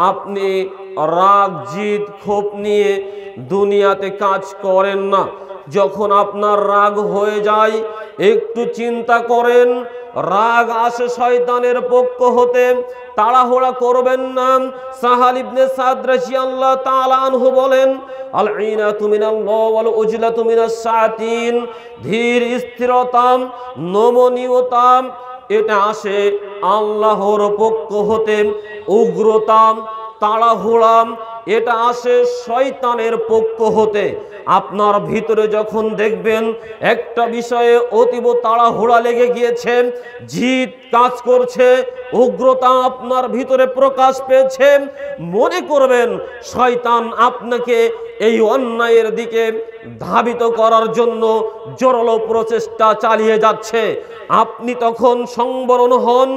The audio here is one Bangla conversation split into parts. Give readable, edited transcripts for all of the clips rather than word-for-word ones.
আপনি রাগ জিদ ক্ষোভ নিয়ে দুনিয়াতে কাজ করেন না। যখন আপনার রাগ হয়ে যায় একটু চিন্তা করেন, রাগ আসে শয়তানের পক্ষ হতে, তাড়াহুড়া করবেন না। সাহাল ইবনে সাদ রাদিয়াল্লাহু তাআলা আনহু বলেন, আল ঈনাতু মিনাল্লাহ ওয়াল উজলাতু মিনাশ শায়াতিন, ধীর স্থিরতা নমনীয়তা এটা আসে আল্লাহর পক্ষ হতে, উগ্রতা তাড়াহুড়া এটা আসে শয়তানের পক্ষ হতে। আপনার ভিতরে যখন দেখবেন একটা বিষয়ে অতীব তাড়াহুড়া লেগে গিয়েছে, জিদ কাজ করছে, উগ্রতা আপনার ভিতরে প্রকাশ পেয়েছে, মনে করবেন শয়তান আপনাকে এই অন্যায়ের দিকে ধাবিত করার জন্য জোরালো প্রচেষ্টা চালিয়ে যাচ্ছে। আপনি তখন সংবরণ হন,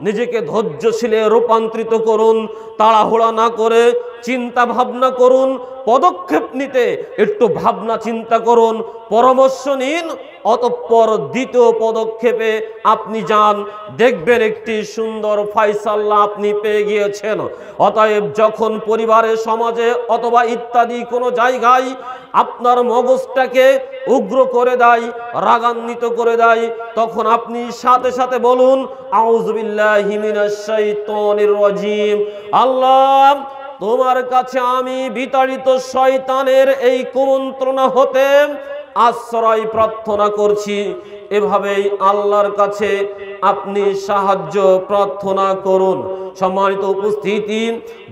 নিজেকে ধৈর্যশীলে রূপান্তরিত করুন, তাড়াহুড়া না করে চিন্তা ভাবনা করুন। পদক্ষেপ নিতে একটু ভাবনা চিন্তা করুন, পরামর্শ নিন, অতঃপর দ্বিতীয় পদক্ষেপে আপনি যান, দেখবেন একটি সুন্দর ফয়সালা আপনি পেয়ে গিয়েছেন। অতএব যখন পরিবারে, সমাজে অথবা ইত্যাদি কোনো জায়গায় আপনার মগজটাকে উগ্র করে দেয়, রাগান্বিত করে দেয়, তখন আপনি সাথে সাথে বলুন, আউযু বিল্লাহি মিনাশ শাইতানির রাজিম। আল্লাহ, তোমার কাছে আমি বিতাড়িত শয়তানের এই কুমন্ত্রণা হতে আশ্রয় প্রার্থনা করছি। এভাবেই আল্লাহর কাছে আপনি সাহায্য প্রার্থনা করুন। সম্মানিত উপস্থিতি,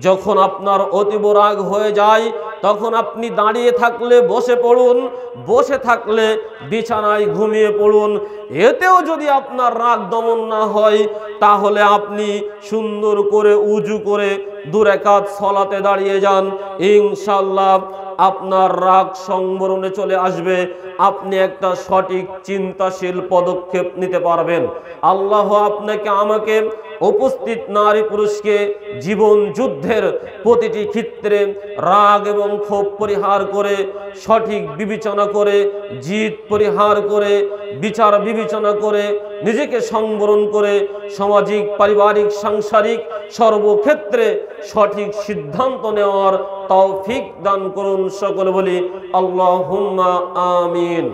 যখন আপনার অতীব রাগ হয়ে যায় তখন আপনি দাঁড়িয়ে থাকলে বসে পড়ুন, বসে থাকলে বিছানায় ঘুমিয়ে পড়ুন। এতেও যদি আপনার রাগ দমন না হয় তাহলে আপনি সুন্দর করে উজু করে 2 রাকাত সালাতে দাঁড়িয়ে যান, ইনশাআল্লাহ আপনার রাগ সংবরণে চলে আসবে। আপনি একটা সঠিক চিন্তাশীল পদক্ষেপ নিতে পারবেন। আল্লাহ আপনাকে আমাকে উপস্থিত নারী পুরুষকে জীবন যুদ্ধের প্রতিটি ক্ষেত্রে রাগ এবং ক্ষোভ পরিহার করে, সঠিক বিবেচনা করে, জিদ পরিহার করে, বিচার বিবেচনা করে, নিজেকে সংবরণ করে সামাজিক, পারিবারিক, সাংসারিক সর্বক্ষেত্রে সঠিক সিদ্ধান্ত নেওয়ার তৌফিক দান করুন। সকলে বলি আল্লাহুম্মা আমিন।